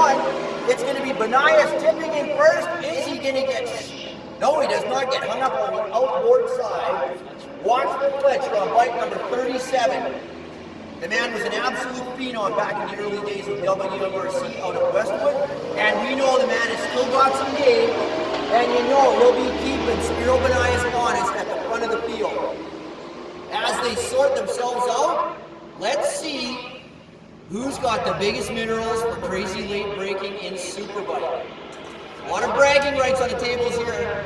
one, it's going to be Benias tipping in first. Is he going to get... No, he does not get hung up on the outboard side. Watch the Fletcher on bike number 37. The man was an absolute phenom back in the early days of WMRC out of Westwood. And we know the man has still got some game. And you know he'll be keeping Spiro Benias honest at the front of the field. As they sort themselves out, let's see who's got the biggest minerals for crazy late braking in Superbike. A lot of bragging rights on the tables here.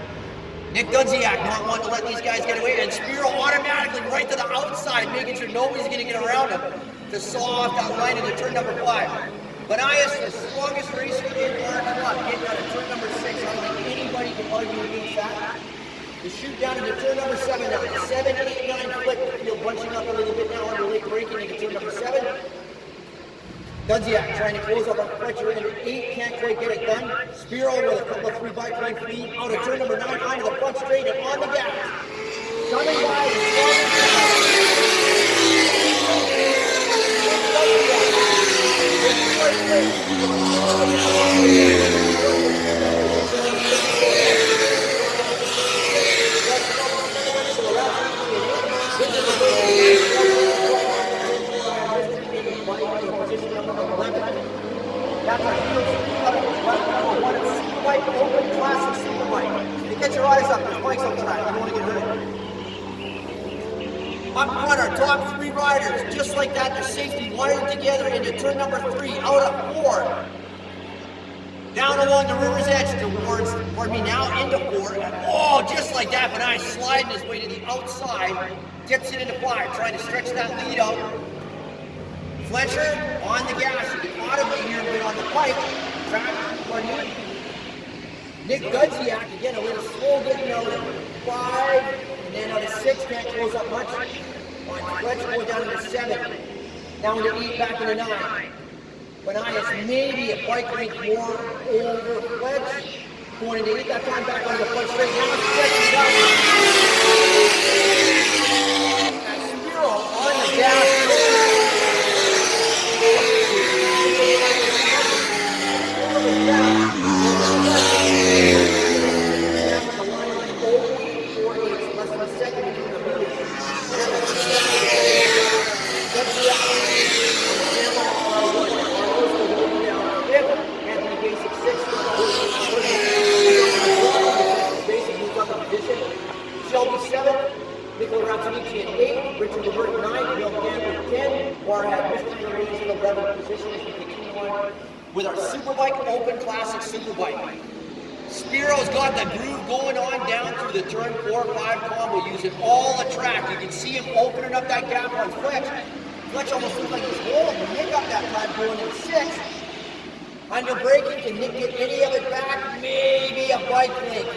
Nick Dudziak not wanting to let these guys get away, and Spiro automatically right to the outside, making sure nobody's going to get around him to saw off that line into turn number 5. Benias, the strongest racer in our club, getting out of turn number 6. I don't think anybody can argue against that. The shoot down into turn number 7 now. 7, 8, 9 flip. The field bunching up a little bit now under late braking into turn number 7. Dudziak trying to close up on Fletcher into 8, can't quite get it done. Spiro with a couple of 3 bike length lead out of turn number 9 onto the front straight and on the gas. Coming by the That's our field one of Superbike Open Classic Superbike. You get your eyes up, there's bikes on track, you don't want to get hurt. Up front, our top 3 riders, just like that, their safety wired together into turn number 3, out of 4. Down along the river's edge towards, now into 4. Oh, just like that, Benias sliding his way to the outside, gets it into 5, trying to stretch that lead out. Fletcher on the gas, you can audibly hear him on the pipe. Nick Dudziak, again, a little slow getting out of 5, and then out of 6, can't close up much. On Fletcher going down into 7, down to 8, back into 9. Benias maybe a bike length more over Fletcher, going into 8, that time back onto the front straight. Now it's stretching down. And Spiro on the gas. With our Superbike Open Classic Superbike. Spiro's got the groove going on down through the turn 4-5 combo, using all the track. You can see him opening up that gap on Fletch. Fletch almost looked like he's holding Nick up that time going in 6. Under braking, can Nick get any of it back? Maybe a bike link.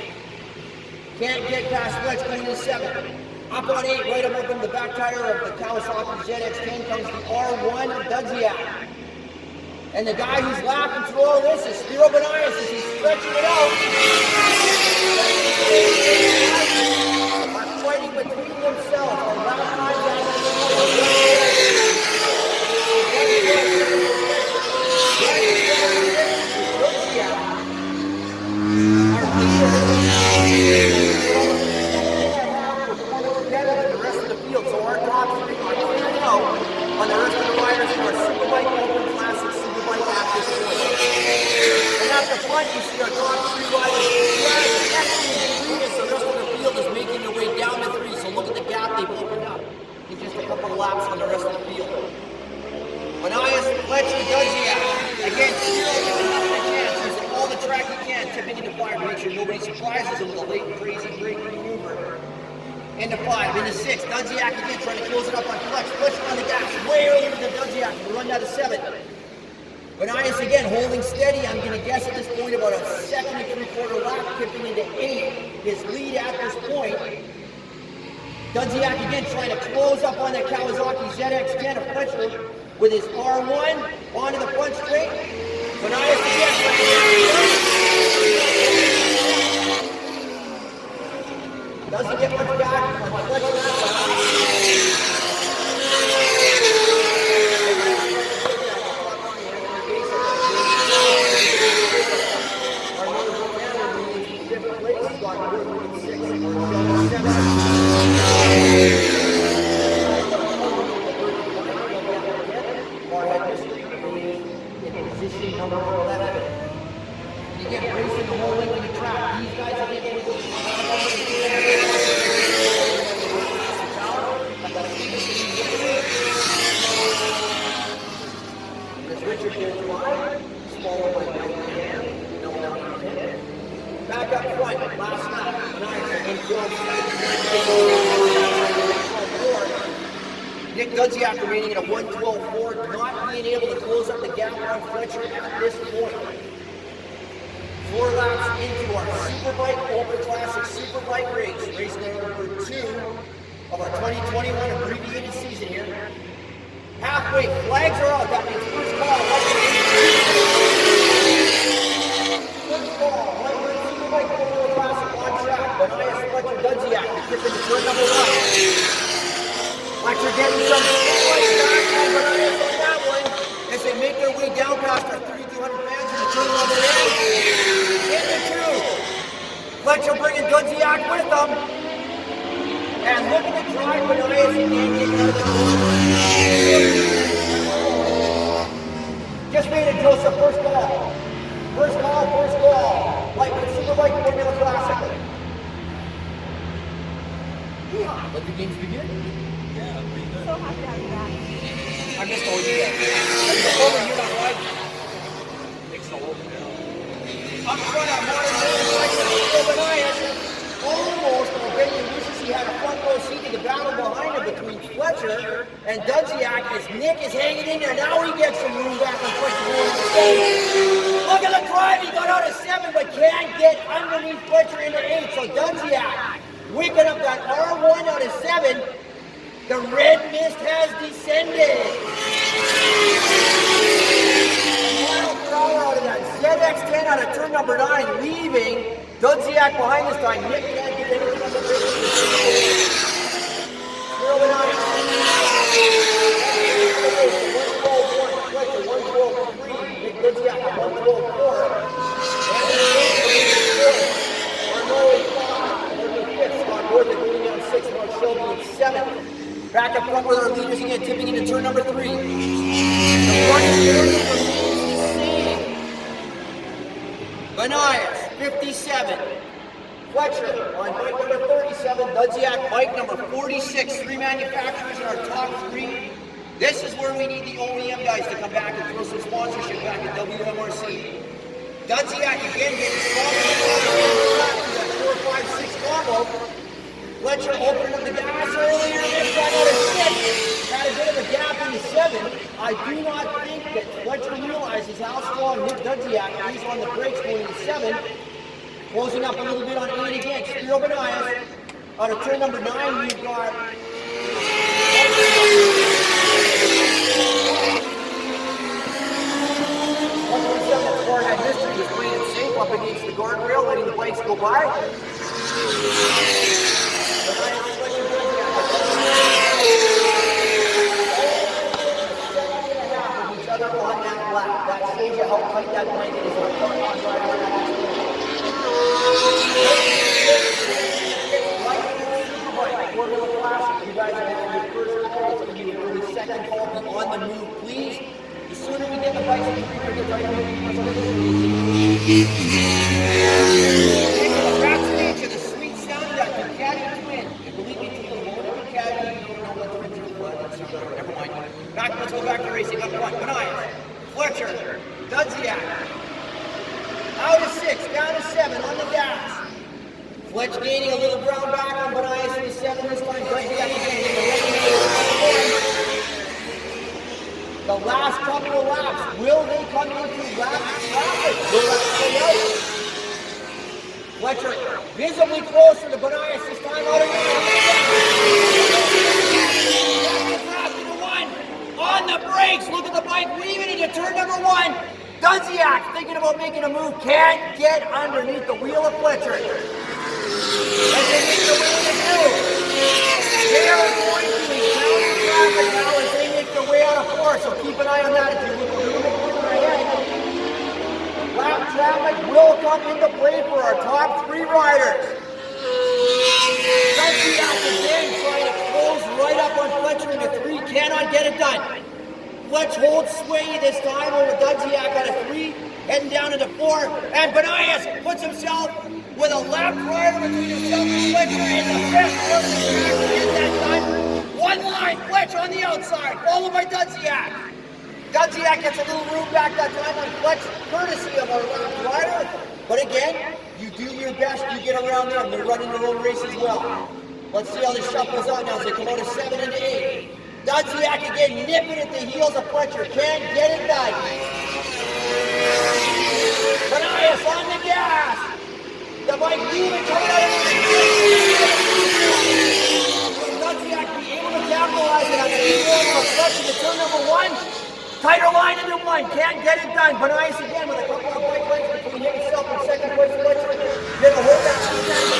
Can't get past Fletch going in 7. Up on 8, right up on the back tire of the Kawasaki ZX10 comes the R1 Dudziak. And the guy who's laughing through all this is Spiro Benias as he's stretching it out. Are fighting between themselves. Our last time down the rest of the field. So our top 3 are clearing out on the rest of the riders who are Superbike Open Classic Superbike at this point. And at the front, you see our top 3 riders. The rest of the field is making their way down to 3. So look at the gap they've opened up in just a couple of laps on the rest of the field. Benias, Fletcher, Dudziak. Again, Spiro giving nothing a chance. Using all the track he can, tipping into 5 to make sure nobody surprises him with a late crazy break maneuver. Into 5, into 6, Dudziak again trying to close it up on Fletch. Fletcher on the gas, way earlier than Dudziak. We run down to 7. Benias again holding steady. I'm going to guess at this point about a 2nd and 3/4 lap, tipping into 8. His lead at this point. Dudziak again trying to close up on that Kawasaki ZX10 of Fletcher with his R1 onto the front straight. Benias again. Doesn't get much back on Fletcher. Scott Wood leading 6, Marshall 7. Warhead Mystery in position number 11. Again, racing the whole length of the track. These guys are getting Richard goes wide, followed by Mike Cam, no down 10. Back up front, last lap, 9 Nick Dudziak remaining in a 1:12.4, not being able to close up the gap on Fletcher at this point. 4 laps into our Superbike Open Classic Superbike race, race number 2 of our 2021 abbreviated season here. Halfway, flags are out. That means first call. First call. White Superbike Open Classic on track. Benias, Fletcher, Dudziak to tip into turn number 1. Fletcher getting some like back on Benias on that one as they make their way down past our 3,200 fans in the turn number 8. Into 2. Fletcher bringing Dudziak with them. And looking to drive Benias and getting out of the corner. Just made it, Joseph. First call. First call, first call. Lightweight Superbike Formula Classic. Yeah. Let the games begin. Yeah, pretty good. So happy to have you back. I missed all you guys. Over here on right. Mixed all over now. Up front, I'm not Benias. Almost, Albanian wishes he had a front row seat to the battle behind him between Fletcher and Dudziak as Nick is hanging in there. Now he gets some room back on Fletcher. Look at the drive. He got out of 7 but can't get underneath Fletcher into 8. So Dudziak waking up that R1 out of 7. The red mist has descended. Final power out of that ZX10 out of turn number 9, leaving Dudziak behind this time. Nick can't get anything on the bridge. Zero and 9. 112.1. Fletcher 112.3. Nick Dudziak at 112.4. And Scott Gordon going down 6. Mark Shelby at 7. Back up front with our leaders again, tipping into turn number 3. The front remains the same. Benias, 57. Fletcher on bike number 37. Dudziak, bike number 46. 3 manufacturers in our top 3. This is where we need the OEM guys to come back and throw some sponsorship back at WMRC. Dudziak again getting that 4-5-6 combo. Fletcher opened up the gas earlier, this time out of 6. Had a bit of a gap into 7. I do not think that Fletcher realizes how strong Nick Dudziak is on the brakes going into 7. Closing up a little bit on 8 again. Spiro Benias. Out of turn number 9, we've got Warhead Mystery is playing it safe up against the guardrail, letting the bikes go by. Each other on that lap. That shows you how tight that blanket is on Formula Classic. You guys are having your first call. It's going to be an early second call. Be on the move, please. The sooner we get the bikes in the creek, the tighter we backstage to the sweet sound of that Ducati twin. And believe me, to the motor Ducati, you don't know what to do. Never mind. Let's go back to racing. Up front, Benias, Fletcher, Dudziak. Out of 6, down to 7 on the gas. Fletch gaining a little ground back on Benias in the 7 this time. Dudziak again. The last couple of laps, will they come into lap traffic? Will that stay out? Fletcher visibly closer to Benias this time out of on the brakes, look at the bike weaving into turn number 1. Dudziak thinking about making a move, can't get underneath the wheel of Fletcher. As they make their way into 2. They are going to encounter traffic now as they make their way out of 4, so keep an eye on that if you're looking ahead. Lap traffic will come into play for our top 3 riders. cannot get it done. Fletch holds sway this time over Dudziak at a 3, heading down into 4, and Benias puts himself with a left rider between himself and Fletcher in the best part of the track to get that done. One line, Fletch on the outside, followed by Dudziak. Dudziak gets a little room back that time on Fletch, courtesy of our left rider. But again, you do your best, you get around them. They're running their own race as well. Let's see how this shuffles out now as they come out of 7 into 8. Dudziak again nipping at the heels of Fletcher. Can't get it done. Benias on the gas. The bike leaving coming out of the Will Dudziak be able to capitalize it on the e-roll of Fletcher to turn number 1? Tighter line into 1. Can't get it done. Benias again with a couple of bike lengths between himself and second place Fletcher. Gonna hold that two-time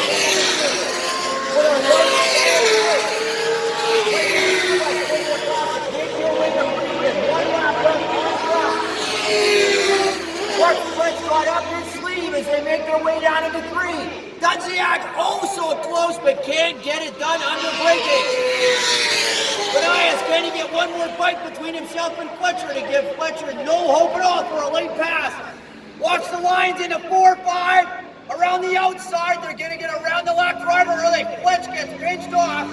with a right Fletch got up his sleeve as they make their way down into 3. Dudziak also close but can't get it done under braking. Benias can he get one more bite between himself and Fletcher to give Fletcher no hope at all for a late pass. Watch the lines into 4-5. Around the outside, they're going to get around the left rider early. Fletch gets pinched off.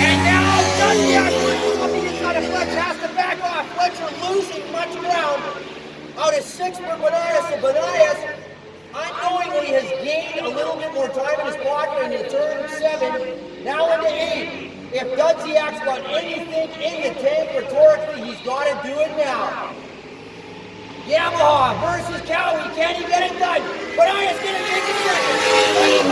And now Dudziak on the inside of Fletch has to back off. Fletcher losing much ground. Out of 6 for Benias. So Benias unknowingly has gained a little bit more time in his pocket into turn 7. Now into 8. If Dudziak's got anything in the tank rhetorically, he's got to do it now. Yamaha versus Cowie. Can he get it done? Benias going to take a second.